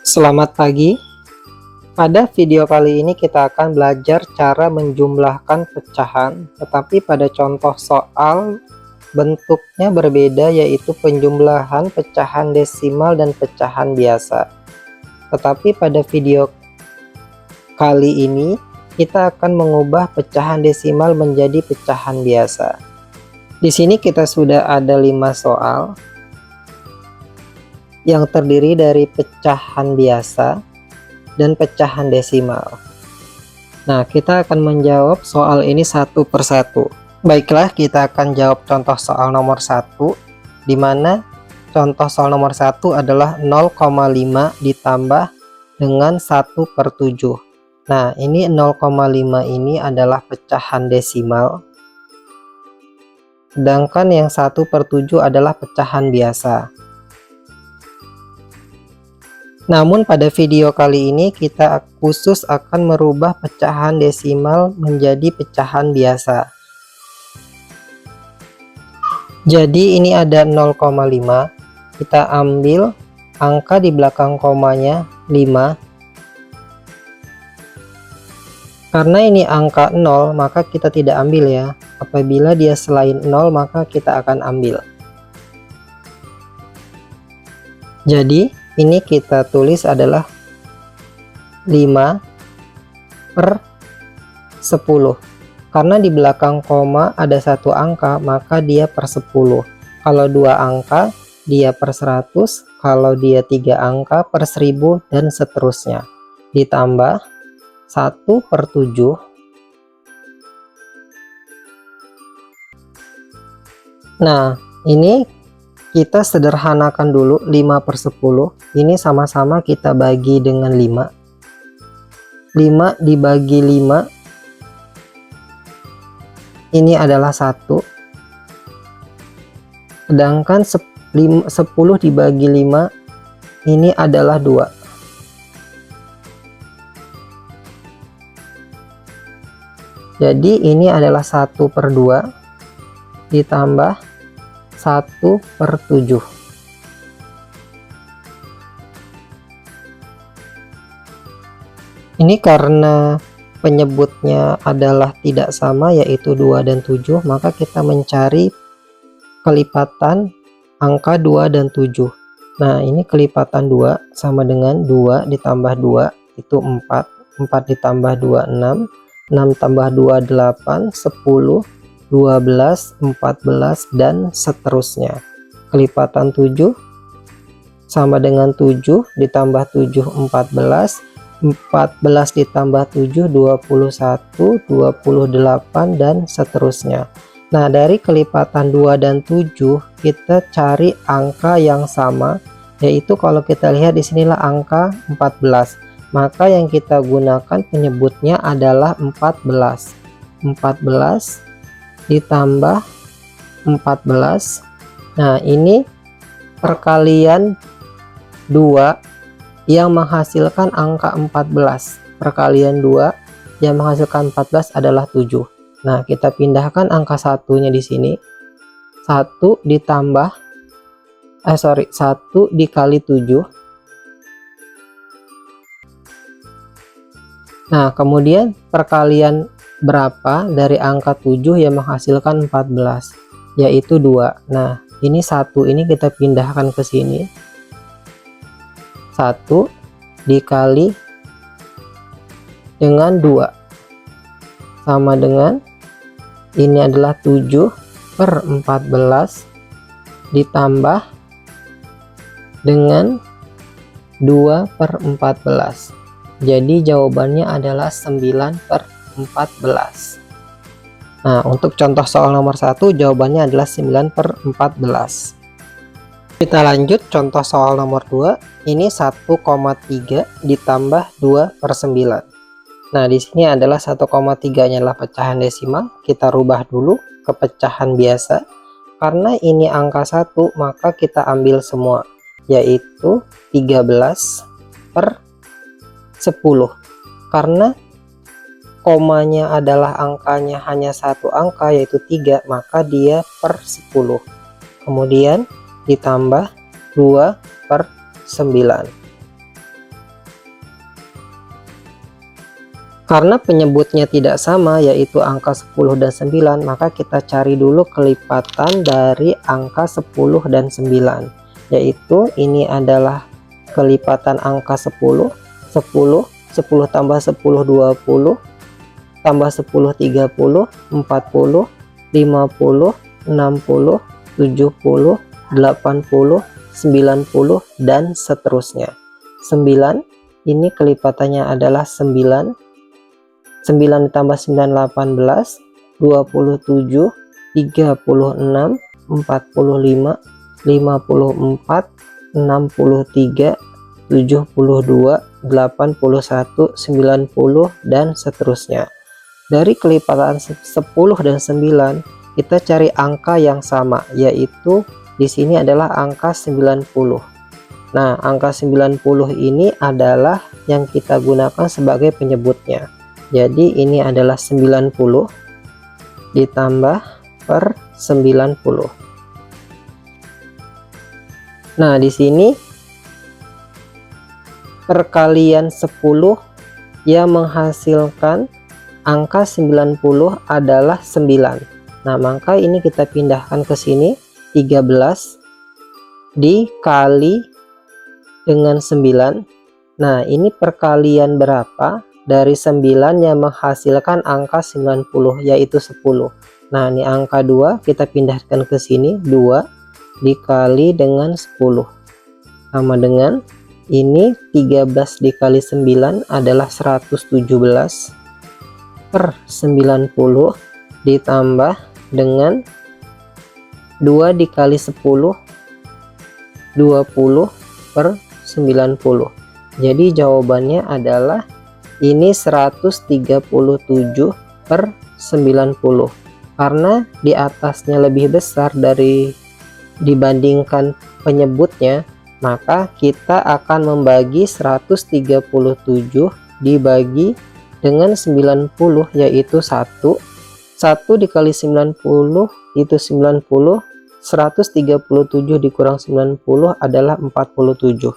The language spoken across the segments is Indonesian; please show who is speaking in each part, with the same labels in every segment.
Speaker 1: Selamat pagi. Pada video kali ini kita akan belajar cara menjumlahkan pecahan, tetapi pada contoh soal bentuknya berbeda, yaitu penjumlahan pecahan desimal dan pecahan biasa. Tetapi pada video kali ini kita akan mengubah pecahan desimal menjadi pecahan biasa. Di sini kita sudah ada 5 soal yang terdiri dari pecahan biasa dan pecahan desimal. Nah, kita akan menjawab soal ini satu persatu. Baiklah, kita akan jawab contoh soal nomor 1, di mana contoh soal nomor 1 adalah 0,5 ditambah dengan 1/7. Nah, ini 0,5 ini adalah pecahan desimal, sedangkan yang 1/7 adalah pecahan biasa. Namun pada video kali ini kita khusus akan merubah pecahan desimal menjadi pecahan biasa. Jadi ini ada 0,5, kita ambil angka di belakang komanya 5. Karena ini angka 0, maka kita tidak ambil ya. Apabila dia selain 0, maka kita akan ambil. Jadi ini kita tulis adalah 5/10. Karena di belakang koma ada satu angka, maka dia per 10. Kalau 2 angka, dia per 100. Kalau dia 3 angka, per 1000, dan seterusnya. Ditambah 1/7. Nah, ini kita sederhanakan dulu. 5/10 ini sama-sama kita bagi dengan 5. 5 dibagi 5 ini adalah 1. Sedangkan 10 dibagi 5 ini adalah 2. Jadi ini adalah 1/2 ditambah 1/7. Ini karena penyebutnya adalah tidak sama, yaitu 2 dan 7, maka kita mencari kelipatan angka 2 dan 7. Nah, ini kelipatan 2 sama dengan 2 ditambah 2 itu 4. 4 ditambah 2 6. 6 tambah 2 8. 10, 12, 14, dan seterusnya. Kelipatan 7 sama dengan 7 ditambah 7 14. 14 ditambah 7 21, 28, dan seterusnya. Nah, dari kelipatan 2 dan 7 kita cari angka yang sama, yaitu kalau kita lihat di sinilah angka 14. Maka yang kita gunakan penyebutnya adalah 14. 14 ditambah 14. Nah, ini perkalian 2 yang menghasilkan angka 14. Perkalian 2 yang menghasilkan 14 adalah 7. Nah, kita pindahkan angka satunya di sini. 1 ditambah 1 dikali 7. Nah, kemudian perkalian berapa dari angka 7 yang menghasilkan 14, yaitu 2. Nah, ini 1 ini kita pindahkan ke sini. 1 dikali dengan 2 sama dengan ini adalah 7/14 ditambah dengan 2/14. Jadi jawabannya adalah 9/14. Nah, untuk contoh soal nomor 1 jawabannya adalah 9/14. Kita lanjut contoh soal nomor 2. Ini 1,3 ditambah 2/9. Nah, di sini adalah 1,3-nya adalah pecahan desimal. Kita rubah dulu ke pecahan biasa. Karena ini angka 1, maka kita ambil semua, yaitu 13/10. Karena komanya adalah angkanya hanya satu angka, yaitu 3, maka dia per 10. Kemudian ditambah 2/9. Karena penyebutnya tidak sama, yaitu angka 10 dan 9, maka kita cari dulu kelipatan dari angka 10 dan 9, yaitu ini adalah kelipatan angka 10, 10 tambah 10 20, tambah 10 30, 40, 50, 60, 70, 80, 90, dan seterusnya. 9 ini kelipatannya adalah 9, 9 ditambah 9 18, 27, 36, 45, 54, 63, 72, 81, 90, dan seterusnya. Dari kelipatan 10 dan 9, kita cari angka yang sama, yaitu di sini adalah angka 90. Nah, angka 90 ini adalah yang kita gunakan sebagai penyebutnya. Jadi ini adalah 90 ditambah per 90. Nah, di sini perkalian 10 yang menghasilkan angka 90 adalah 9. Nah, maka ini kita pindahkan ke sini, 13 dikali dengan 9. Nah, ini perkalian berapa dari 9 yang menghasilkan angka 90, yaitu 10. Nah, ini angka 2 kita pindahkan ke sini, 2 dikali dengan 10 sama dengan ini 13 dikali 9 adalah 117 per 90 ditambah dengan 2 dikali 10, 20 per 90. Jadi jawabannya adalah ini 137 per 90. Karena di atasnya lebih besar dibandingkan penyebutnya, maka kita akan membagi 137 dibagi dengan 90, yaitu 1 dikali 90 itu 90, 137 dikurang 90 adalah 47.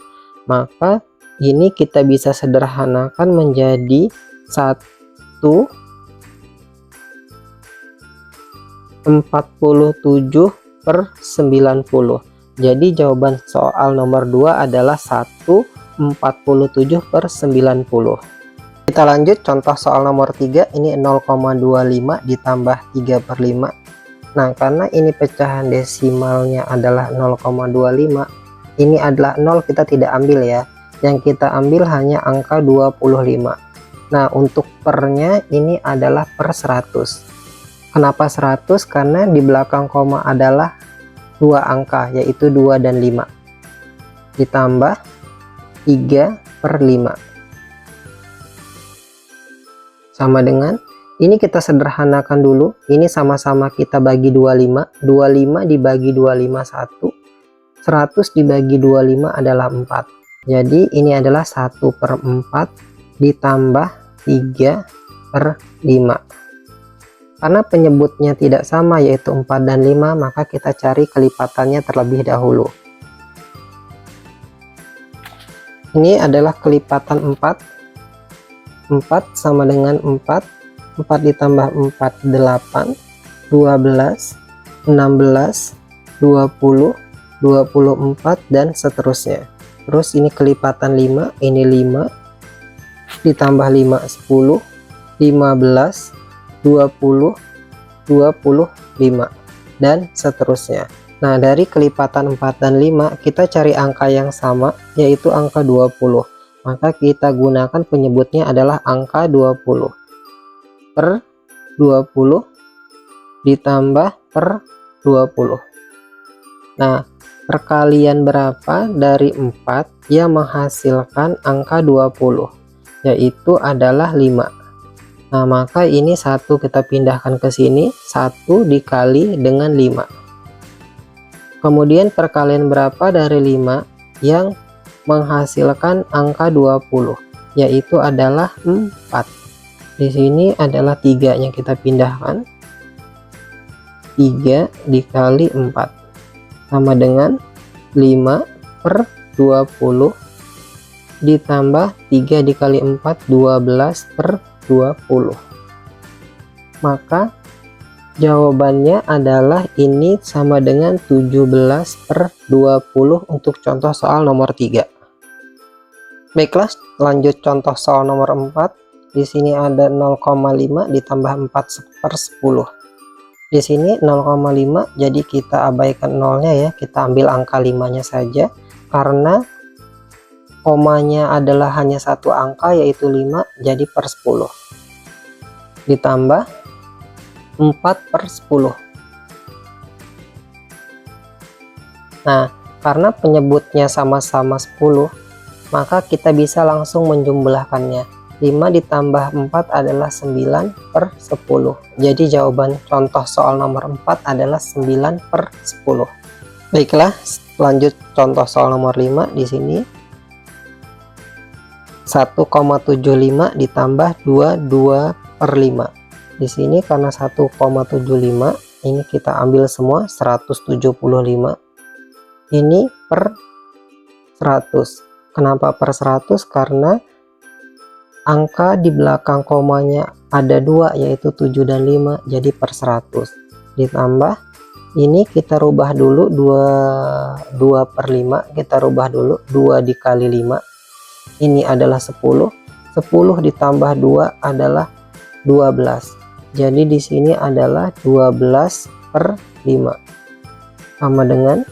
Speaker 1: Maka ini kita bisa sederhanakan menjadi 147 per 90. Jadi jawaban soal nomor 2 adalah 147 per 90. Kita lanjut contoh soal nomor 3. Ini 0,25 ditambah 3 per 5. Nah, karena ini pecahan desimalnya adalah 0,25, ini adalah 0, kita tidak ambil ya. Yang kita ambil hanya angka 25. Nah, untuk pernya ini adalah per 100. Kenapa 100? Karena di belakang koma adalah 2 angka, yaitu 2 dan 5. Ditambah 3 per 5. Sama dengan, ini kita sederhanakan dulu. Ini sama-sama kita bagi 25. 25 dibagi 25 1. 100 dibagi 25 adalah 4. Jadi ini adalah 1 per 4 ditambah 3 per 5. Karena penyebutnya tidak sama, yaitu 4 dan 5, maka kita cari kelipatannya terlebih dahulu. Ini adalah kelipatan 4. 4 sama dengan 4. 4 ditambah 4, 8. 12, 16, 20, 24, dan seterusnya. Terus ini kelipatan 5, ini 5 ditambah 5, 10, 15, 20, 25, dan seterusnya. Nah, dari kelipatan 4 dan 5 kita cari angka yang sama, yaitu angka 20. Maka kita gunakan penyebutnya adalah angka 20 per 20 ditambah per 20. Nah, perkalian berapa dari 4 yang menghasilkan angka 20, yaitu adalah 5. Nah, maka ini 1 kita pindahkan ke sini, 1 dikali dengan 5. Kemudian perkalian berapa dari 5 yang menghasilkan angka 20, yaitu adalah 4. Di sini adalah 3-nya kita pindahkan, 3 dikali 4 sama dengan 5 per 20 ditambah 3 dikali 4, 12 per 20. Maka jawabannya adalah ini sama dengan 17/20 untuk contoh soal nomor 3. Baiklah, lanjut contoh soal nomor 4. Di sini ada 0,5 ditambah 4/10. Di sini 0,5, jadi kita abaikan nolnya ya, kita ambil angka 5-nya saja karena komanya adalah hanya satu angka yaitu 5, jadi per 10 ditambah 4/10. Nah, karena penyebutnya sama-sama 10, maka kita bisa langsung menjumlahkannya. 5 ditambah 4 adalah 9/10. Jadi jawaban contoh soal nomor 4 adalah 9/10. Baiklah, lanjut contoh soal nomor 5. Di sini 1,75 ditambah 2/5. Di sini karena 1,75 ini kita ambil semua 175. Ini per 100. Kenapa per 100? Karena angka di belakang komanya ada 2 yaitu 7 dan 5, jadi per 100 ditambah ini kita rubah dulu 2/5, kita rubah dulu 2 dikali 5 ini adalah 10 ditambah 2 adalah 12, jadi di sini adalah 12/5 sama dengan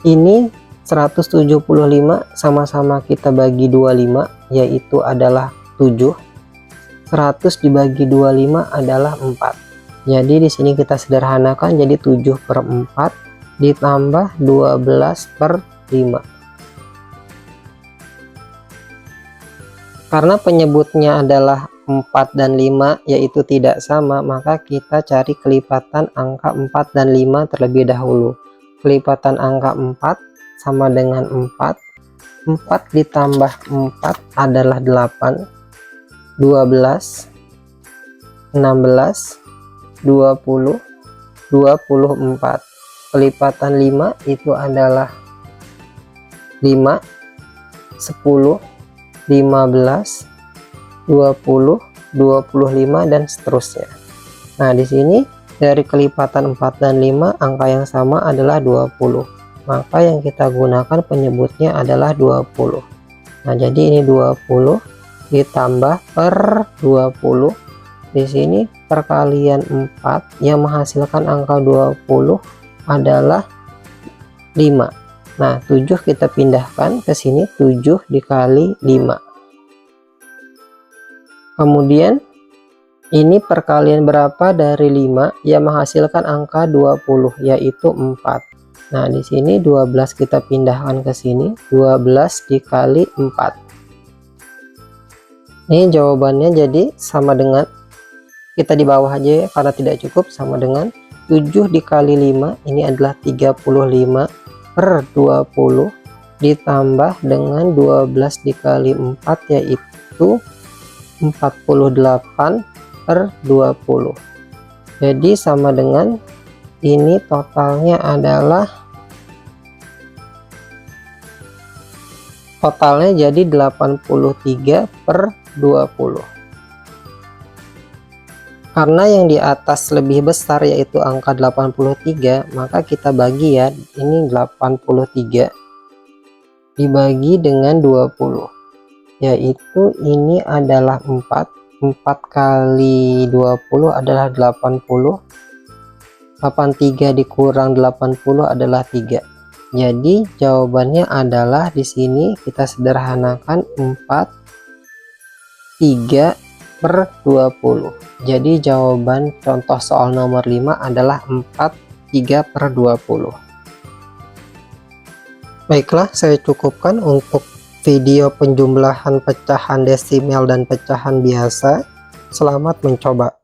Speaker 1: ini 175 sama-sama kita bagi 25 yaitu adalah 7. 100 dibagi 25 adalah 4. Jadi di sini kita sederhanakan jadi 7/4 ditambah 12/5. Karena penyebutnya adalah 4 dan 5 yaitu tidak sama, maka kita cari kelipatan angka 4 dan 5 terlebih dahulu. Kelipatan angka 4 sama dengan 4 ditambah 4 adalah 8, 12, 16, 20, 24. Kelipatan 5 itu adalah 5, 10, 15, 20, 25 dan seterusnya. Nah, di sini dari kelipatan 4 dan 5 angka yang sama adalah 20. Maka yang kita gunakan penyebutnya adalah 20. Nah, jadi ini 20 ditambah per 20. Di sini perkalian 4 yang menghasilkan angka 20 adalah 5. Nah, 7 kita pindahkan ke sini, 7 dikali 5. Kemudian ini perkalian berapa dari 5 yang menghasilkan angka 20 yaitu 4. Nah, di sini 12 kita pindahkan ke sini, 12 dikali 4. Ini jawabannya jadi sama dengan, kita di bawah aja ya karena tidak cukup, sama dengan 7 dikali 5 ini /35 ditambah dengan 12 dikali 4 yaitu 48/20. Jadi sama dengan ini totalnya jadi 83/20. Karena yang di atas lebih besar yaitu angka 83, maka kita bagi ya, ini 83 dibagi dengan 20 yaitu ini adalah 4 kali 20 adalah 80, 83 dikurang 80 adalah 3. Jadi jawabannya adalah di sini kita sederhanakan 4/3/20. Jadi jawaban contoh soal nomor 5 adalah 4/3/20. Baiklah, saya cukupkan untuk video penjumlahan pecahan desimal dan pecahan biasa. Selamat mencoba.